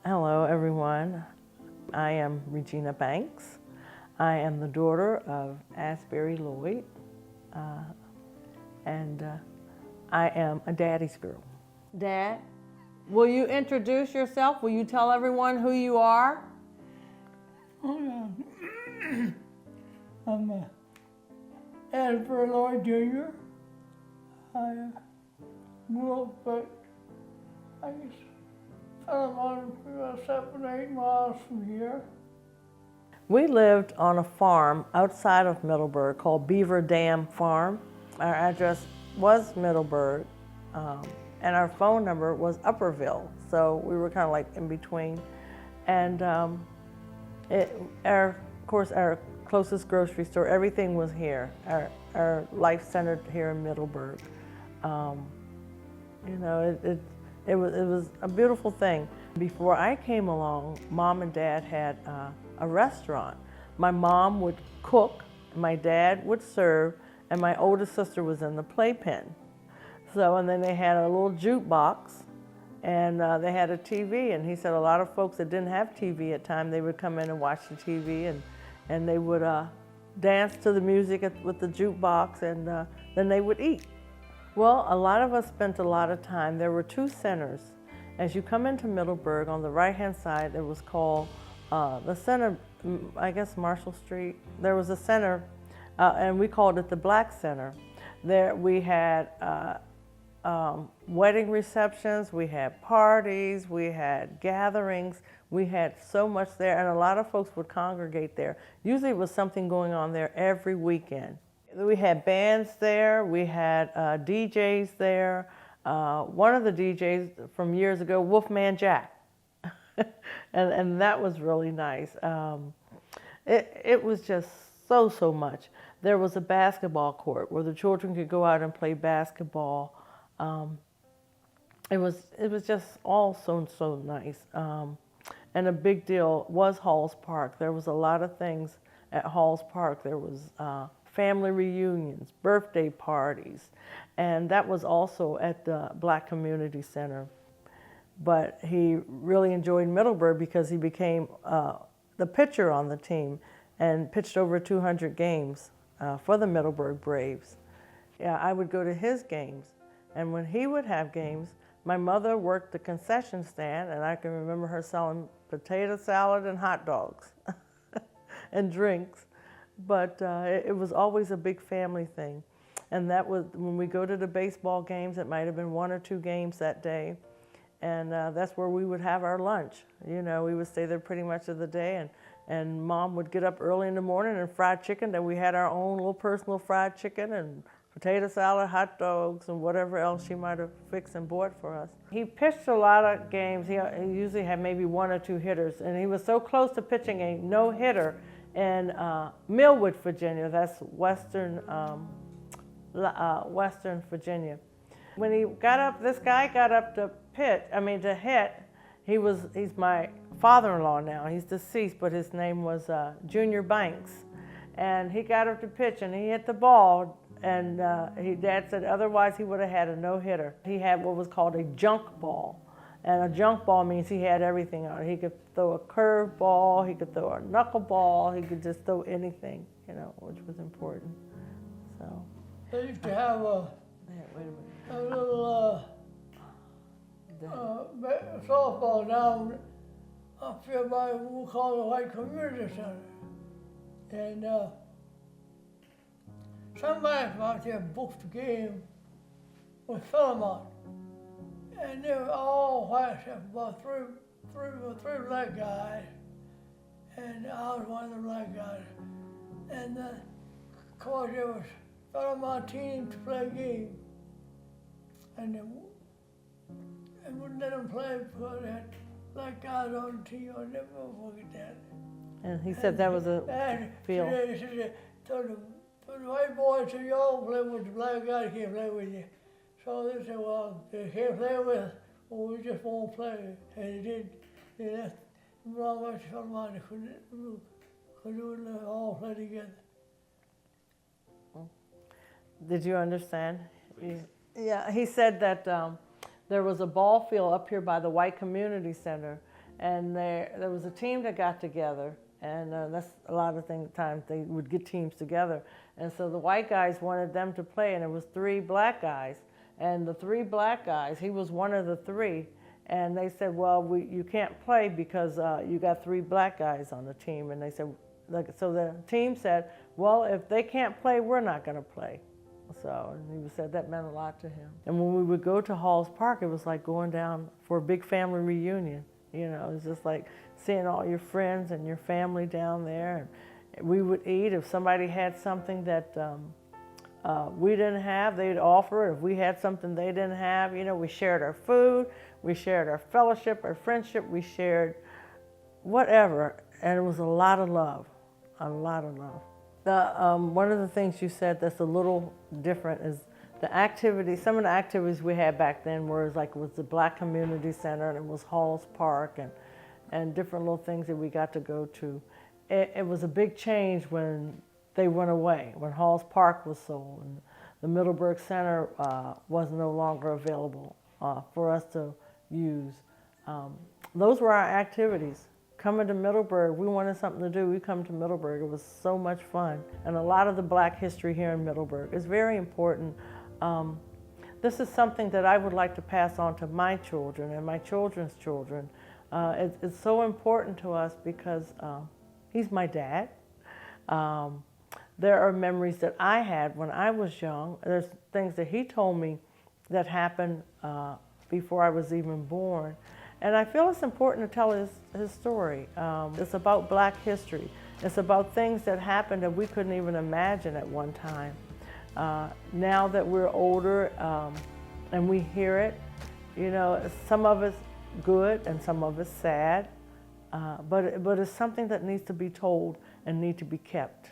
Hello, everyone. I am Regina Banks. I am the daughter of Asbury Lloyd, and I am a daddy's girl. Dad, will you introduce yourself? Will you tell everyone who you are? I'm Asbury Lloyd Jr. I grew up I guess, about 7, 8 miles from here. We lived on a farm outside of Middleburg called Beaver Dam Farm. Our address was Middleburg, and our phone number was Upperville, so we were kind of like in between. And of course, our closest grocery store, everything was here. Our life centered here in Middleburg. It was a beautiful thing. Before I came along, Mom and Dad had a restaurant. My mom would cook, my dad would serve, and my oldest sister was in the playpen. And then they had a little jukebox, and they had a TV, and he said a lot of folks that didn't have TV at the time, they would come in and watch the TV, and they would dance to the music with the jukebox, and then they would eat. Well, a lot of us spent a lot of time. There were 2 centers. As you come into Middleburg, on the right-hand side, there was called the center, I guess Marshall Street. There was a center, and we called it the Black Center. There we had wedding receptions, we had parties, we had gatherings. We had so much there, and a lot of folks would congregate there. Usually it was something going on there every weekend. We had bands there, we had DJs there. One of the DJs from years ago, Wolfman Jack, and that was really nice. It was just so much. There was a basketball court where the children could go out and play basketball. It was just all so nice. And a big deal was Halls Park. There was a lot of things at Halls Park. There was family reunions, birthday parties, and that was also at the Black Community Center. But he really enjoyed Middleburg because he became the pitcher on the team and pitched over 200 games for the Middleburg Braves. Yeah, I would go to his games, and when he would have games, my mother worked the concession stand, and I can remember her selling potato salad and hot dogs and drinks. But it was always a big family thing. And that was, when we go to the baseball games, it might have been 1 or 2 games that day. And that's where we would have our lunch. You know, we would stay there pretty much of the day, and Mom would get up early in the morning and fried chicken. Then we had our own little personal fried chicken and potato salad, hot dogs, and whatever else she might have fixed and bought for us. He pitched a lot of games. He usually had maybe 1 or 2 hitters, and he was so close to pitching a no-hitter in Millwood, Virginia. That's Western Virginia. When he got up, this guy got up to hit. He's my father-in-law now. He's deceased, but his name was Junior Banks. And he got up to pitch, and he hit the ball, and Dad said otherwise he would have had a no-hitter. He had what was called a junk ball. And a junk ball means he had everything on it. He could throw a curve ball, he could throw a knuckle ball, he could just throw anything, you know, which was important. So. They used to have a little softball down up here by what we call the White Community Center. And somebody from out there booked the game with Philemon. And they were all white, except about three black guys, and I was one of the black guys. And of course, there was all of my team to play a game, and they wouldn't let them play because they had black guys on the team. I'll never forget that. And he said that was a feel. So the white boys said, y'all play with the black guys, can't play with you. So they said, well, they can't play with us, or we just won't play. And they left the wrong way to somebody, couldn't all play together. Did you understand? Yeah, he said that there was a ball field up here by the White Community Center, And there was a team that got together, and that's a lot of times they would get teams together. And so the white guys wanted them to play, and it was 3 black guys. And the 3 black guys, he was one of the 3, and they said, well, you can't play because you got 3 black guys on the team. And they said, so the team said, well, if they can't play, we're not going to play. So, and he said that meant a lot to him. And when we would go to Halls Park, it was like going down for a big family reunion. You know, it was just like seeing all your friends and your family down there. And we would eat. If somebody had something that we didn't have, they'd offer it. If we had something they didn't have, you know, we shared our food, we shared our fellowship, our friendship, we shared whatever. And it was a lot of love, a lot of love. One of the things you said that's a little different is the activities. Some of the activities we had back then was like it was the Black Community Center, and it was Halls Park, and different little things that we got to go to. It was a big change when they went away, when Halls Park was sold, and the Middleburg Center was no longer available for us to use. Those were our activities. Coming to Middleburg, we wanted something to do. We come to Middleburg. It was so much fun. And a lot of the Black history here in Middleburg is very important. This is something that I would like to pass on to my children and my children's children. It's so important to us because he's my dad. There are memories that I had when I was young. There's things that he told me that happened before I was even born. And I feel it's important to tell his story. It's about Black history. It's about things that happened that we couldn't even imagine at one time. Now that we're older and we hear it, you know, some of it's good and some of it's sad, but it's something that needs to be told and need to be kept.